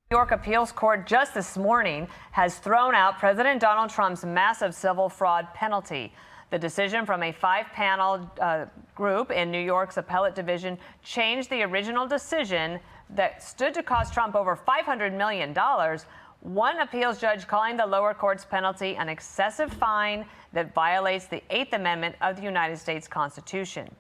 New York appeals court just this morning has thrown out President Donald Trump's massive civil fraud penalty. The decision from a five-panel group in New York's appellate division changed the original decision that stood to cost Trump over $500 million. One appeals judge calling the lower court's penalty an excessive fine that violates the Eighth Amendment of the United States Constitution.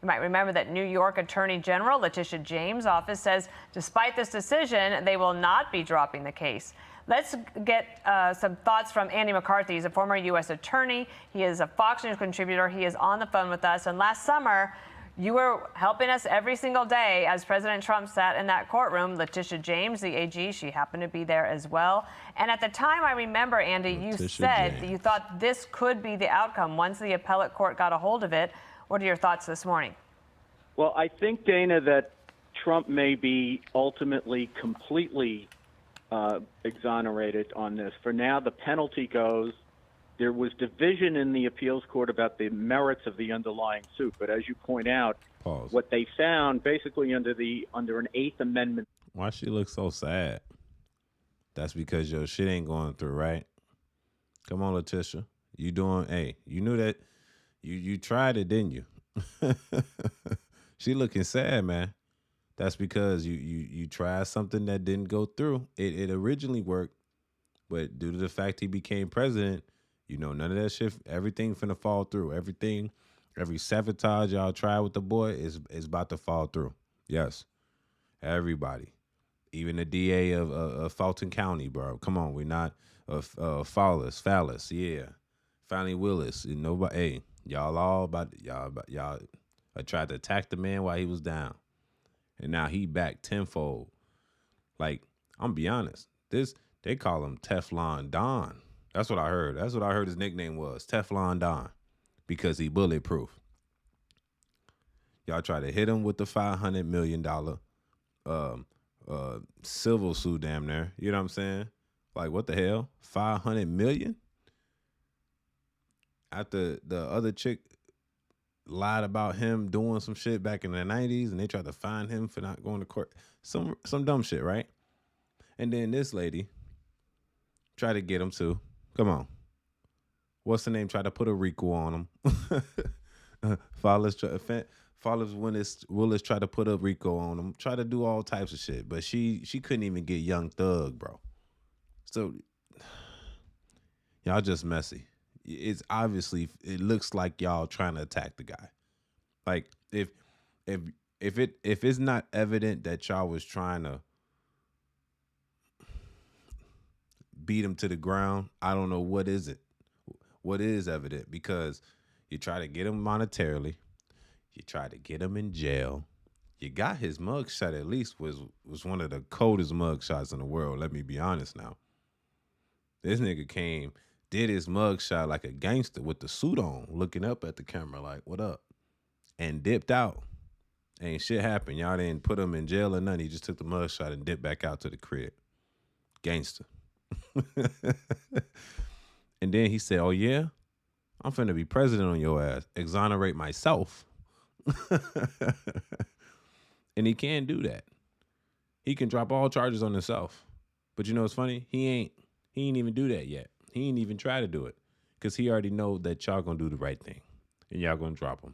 You might remember that New York Attorney General Letitia James' office says despite this decision, they will not be dropping the case. Let's get some thoughts from Andy McCarthy. He's a former U.S. attorney. He is a Fox News contributor. He is on the phone with us. And last summer, you were helping us every single day as President Trump sat in that courtroom. Letitia James, the AG, she happened to be there as well. And at the time, I remember, Andy, you said that you thought this could be the outcome once the appellate court got a hold of it. What are your thoughts this morning? Well, I think, Dana, that Trump may be ultimately completely exonerated on this. For now, the penalty goes. There was division in the appeals court about the merits of the underlying suit. But as you point out, what they found basically under an Eighth Amendment. Why she look so sad? That's because your shit ain't going through, right? Come on, Letitia. You doing, hey, you knew that. You tried it, didn't you? She looking sad, man. That's because you tried something that didn't go through. It originally worked, but due to the fact he became president, you know, none of that shit, everything finna fall through. Every sabotage y'all try with the boy is about to fall through. Yes. Everybody. Even the DA of Fulton County, bro. Come on, we're not Phallus, yeah. Finally Willis. Nobody, hey, y'all all about y'all tried to attack the man while he was down. And now he back tenfold. Like, I'm be honest. They call him Teflon Don. That's what I heard. That's what I heard his nickname was, Teflon Don, because he bulletproof. Y'all try to hit him with the $500 million civil suit damn near. You know what I'm saying? Like, what the hell? $500 million? After the other chick lied about him doing some shit back in the 90s and they tried to fine him for not going to court. Some dumb shit, right? And then this lady tried to get him too. Come on. What's the name? Tried to put a RICO on him. Willis tried to put a RICO on him. Tried to do all types of shit. But she couldn't even get Young Thug, bro. So y'all just messy. It's obviously, it looks like y'all trying to attack the guy. Like, if it's not evident that y'all was trying to beat him to the ground, I don't know what is it. What is evident? Because you try to get him monetarily, you try to get him in jail. You got his mugshot, at least was one of the coldest mugshots in the world. Let me be honest now. This nigga did his mugshot like a gangster with the suit on, looking up at the camera like, what up? And dipped out. Ain't shit happened. Y'all didn't put him in jail or nothing. He just took the mugshot and dipped back out to the crib. Gangster. And then he said, oh yeah? I'm finna be president on your ass. Exonerate myself. And he can't do that. He can drop all charges on himself. But you know what's funny? He ain't even do that yet. He ain't even try to do it. Because he already know that y'all gonna do the right thing. And y'all gonna drop him.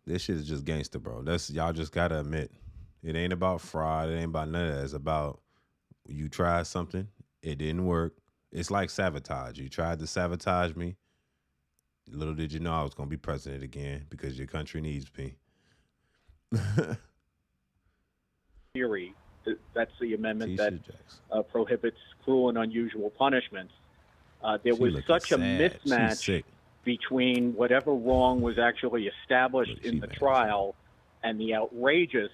This shit is just gangster, bro. Y'all just gotta admit. It ain't about fraud. It ain't about none of that. It's about you tried something. It didn't work. It's like sabotage. You tried to sabotage me. Little did you know I was gonna be president again because your country needs me. Theory. That's the amendment that prohibits cruel and unusual punishments. There was such a mismatch between whatever wrong was actually established in the trial and the outrageous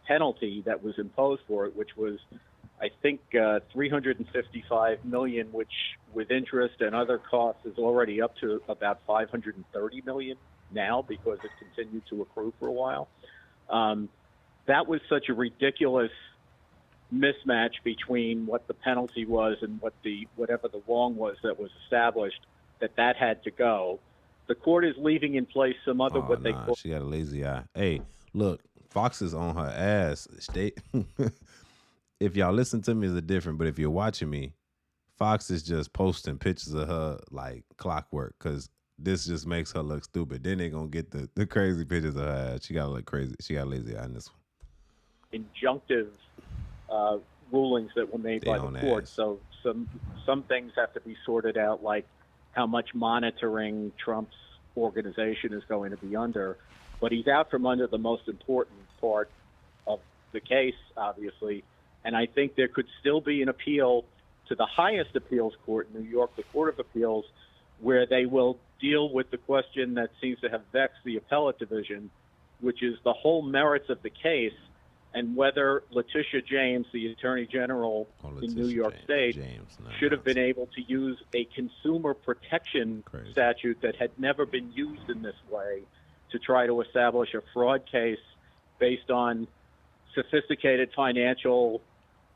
penalty that was imposed for it, which was, I think, $355 million, which with interest and other costs is already up to about $530 million now because it continued to accrue for a while. That was such a ridiculous mismatch between what the penalty was and whatever the wrong was that was established, that had to go. The court is leaving in place some other She got a lazy eye. Hey, look, Fox is on her ass. If y'all listen to me, it's different. But if you're watching me, Fox is just posting pictures of her like clockwork because this just makes her look stupid. Then they're going to get the crazy pictures of her ass. She got to look crazy. She got a lazy eye in this one. Injunctive rulings that were made by the court. So some things have to be sorted out, like how much monitoring Trump's organization is going to be under. But he's out from under the most important part of the case, obviously. And I think there could still be an appeal to the highest appeals court in New York, the Court of Appeals, where they will deal with the question that seems to have vexed the appellate division, which is the whole merits of the case and whether Letitia James, the Attorney General in New York State, should have been able to use a consumer protection statute that had never been used in this way to try to establish a fraud case based on sophisticated financial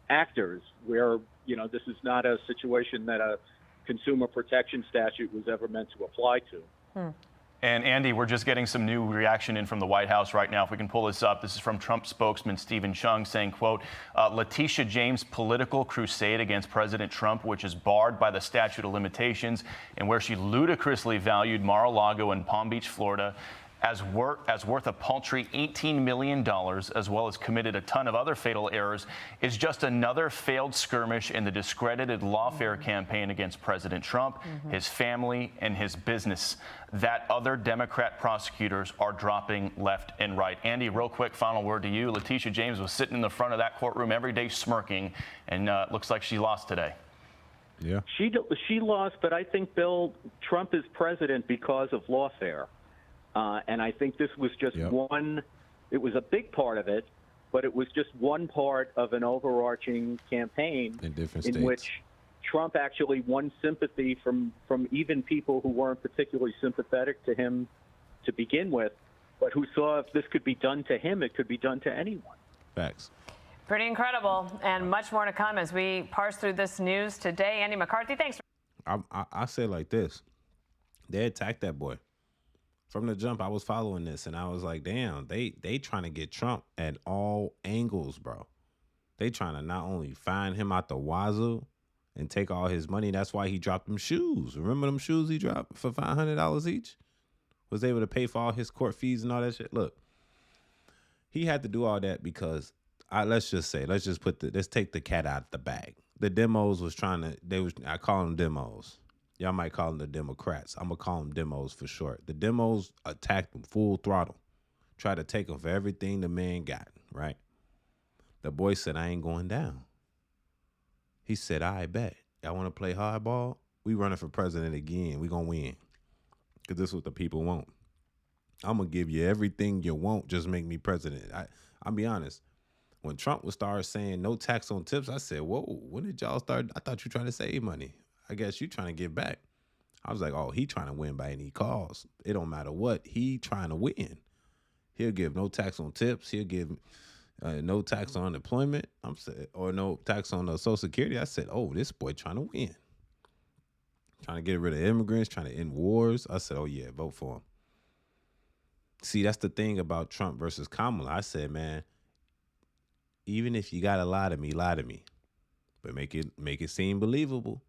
actors, where, you know, this is not a situation that a consumer protection statute was ever meant to apply to. And Andy, we're just getting some new reaction in from the White House right now. If we can pull this up, this is from Trump spokesman Stephen Chung saying, quote, Letitia James' political crusade against President Trump, which is barred by the statute of limitations, and where she ludicrously valued Mar-a-Lago and Palm Beach, Florida, as worth a paltry $18 million, as well as committed a ton of other fatal errors, is just another failed skirmish in the discredited lawfare campaign against President Trump, his family, and his business that other Democrat prosecutors are dropping left and right. Andy, real quick, final word to you. Letitia James was sitting in the front of that courtroom every day smirking, and it looks like she lost today. Yeah. She lost, but I think, Bill, Trump is president because of lawfare. And I think this was just one, it was a big part of it, but it was just one part of an overarching campaign in which Trump actually won sympathy from even people who weren't particularly sympathetic to him to begin with, but who saw if this could be done to him, it could be done to anyone. Facts. Pretty incredible, and much more to come as we parse through this news today. Andy McCarthy, thanks. I say it like this. They attacked that boy. From the jump, I was following this, and I was like, damn, they trying to get Trump at all angles, bro. They trying to not only find him out the wazoo and take all his money. That's why he dropped them shoes. Remember them shoes he dropped for $500 each? Was able to pay for all his court fees and all that shit. Look, he had to do all that because, let's just take the cat out of the bag. The demos was I call them demos. Y'all might call them the Democrats. I'm going to call them demos for short. The demos attacked him full throttle. Tried to take him for everything the man got, right? The boy said, I ain't going down. He said, I bet. Y'all want to play hardball? We running for president again. We going to win. Because this is what the people want. I'm going to give you everything you want. Just make me president. I'll be honest. When Trump would start saying no tax on tips, I said, whoa, when did y'all start? I thought you were trying to save money. I guess you trying to give back. I was like, oh, he trying to win by any cause. It don't matter what. He trying to win. He'll give no tax on tips. He'll give no tax on unemployment. Or no tax on Social Security. I said, oh, this boy trying to win. Trying to get rid of immigrants, trying to end wars. I said, oh, yeah, vote for him. See, that's the thing about Trump versus Kamala. I said, man, even if you got to lie to me, but make it seem believable.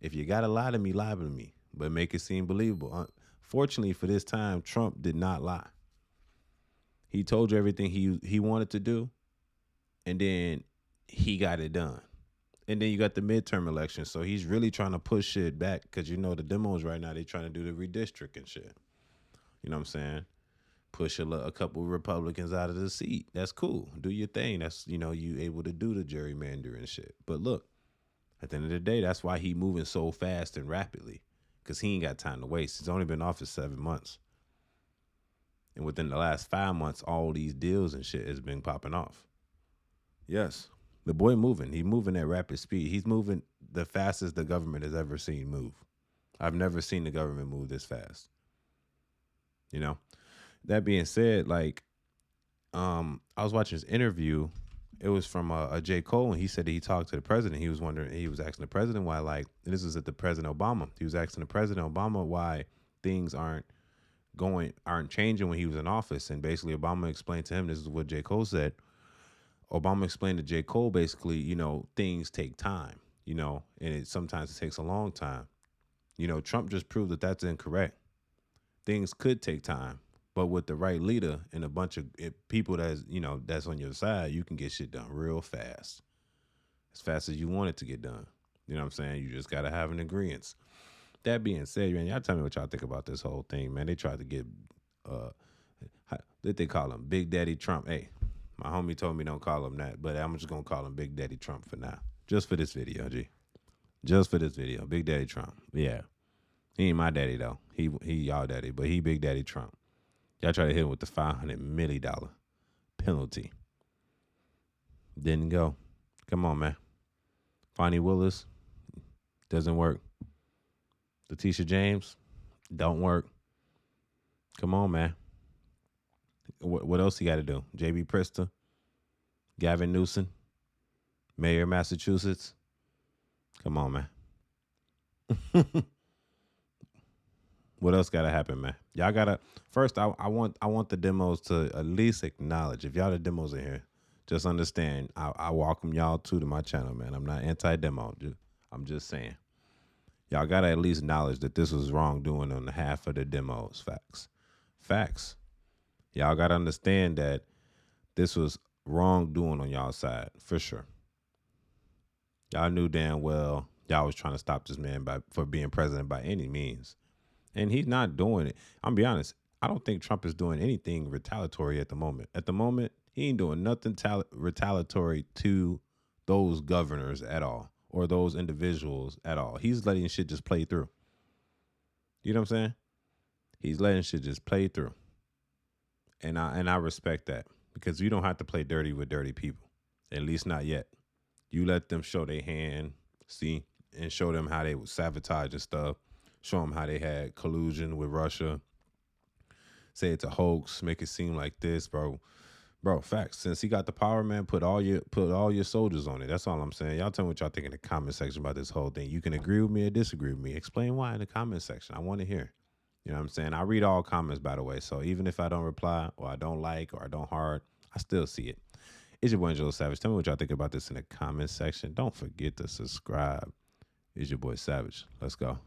If you got to lie to me, but make it seem believable. Fortunately for this time, Trump did not lie. He told you everything he wanted to do, and then he got it done. And then you got the midterm election, so he's really trying to push shit back because, you know, the demos right now, they trying to do the redistricting shit. You know what I'm saying? Push a couple Republicans out of the seat. That's cool. Do your thing. That's, you know, you able to do the gerrymandering shit. But look, at the end of the day, that's why he moving so fast and rapidly, because he ain't got time to waste. He's only been in office 7 months. And within the last 5 months, all these deals and shit has been popping off. Yes, the boy moving. He's moving at rapid speed. He's moving the fastest the government has ever seen move. I've never seen the government move this fast. You know? That being said, like, I was watching his interview. It was from a J. Cole, and he said that he talked to the president. He was asking the president why, like, and this was at the President Obama. He was asking the President Obama why things aren't aren't changing when he was in office. And basically, Obama explained to him, this is what J. Cole said. Obama explained to J. Cole, basically, things take time, and sometimes it takes a long time. Trump just proved that that's incorrect. Things could take time, but with the right leader and a bunch of people that's on your side, you can get shit done real fast. As fast as you want it to get done. You know what I'm saying? You just got to have an agreement. That being said, man, y'all tell me what y'all think about this whole thing, man. They tried to get, what they call him? Big Daddy Trump. Hey, my homie told me don't call him that, but I'm just going to call him Big Daddy Trump for now. Just for this video, G. Just for this video. Big Daddy Trump. Yeah. He ain't my daddy, though. He y'all daddy, but he Big Daddy Trump. Y'all try to hit him with the $500 million penalty. Didn't go. Come on, man. Fonnie Willis. Doesn't work. Letitia James. Don't work. Come on, man. What else you got to do? J.B. Pritzker. Gavin Newsom. Mayor of Massachusetts. Come on, man. What else got to happen, man? Y'all got to, first, I want the demos to at least acknowledge, if y'all the demos in here, just understand, I welcome y'all to my channel, man. I'm not anti-demo. I'm just saying. Y'all got to at least acknowledge that this was wrongdoing on behalf of the demos. Facts. Facts. Y'all got to understand that this was wrongdoing on y'all side, for sure. Y'all knew damn well y'all was trying to stop this man for being president by any means. And he's not doing it. I'm gonna be honest. I don't think Trump is doing anything retaliatory at the moment. At the moment, he ain't doing nothing retaliatory to those governors at all or those individuals at all. He's letting shit just play through. You know what I'm saying? He's letting shit just play through. And I respect that because you don't have to play dirty with dirty people. At least not yet. You let them show their hand, see, and show them how they would sabotage and stuff. Show them how they had collusion with Russia. Say it's a hoax. Make it seem like this, bro. Bro, facts. Since he got the power, man, put all your soldiers on it. That's all I'm saying. Y'all tell me what y'all think in the comment section about this whole thing. You can agree with me or disagree with me. Explain why in the comment section. I want to hear. You know what I'm saying? I read all comments, by the way. So even if I don't reply or I don't like or I don't heart, I still see it. It's your boy, Angelo Savage. Tell me what y'all think about this in the comment section. Don't forget to subscribe. It's your boy, Savage. Let's go.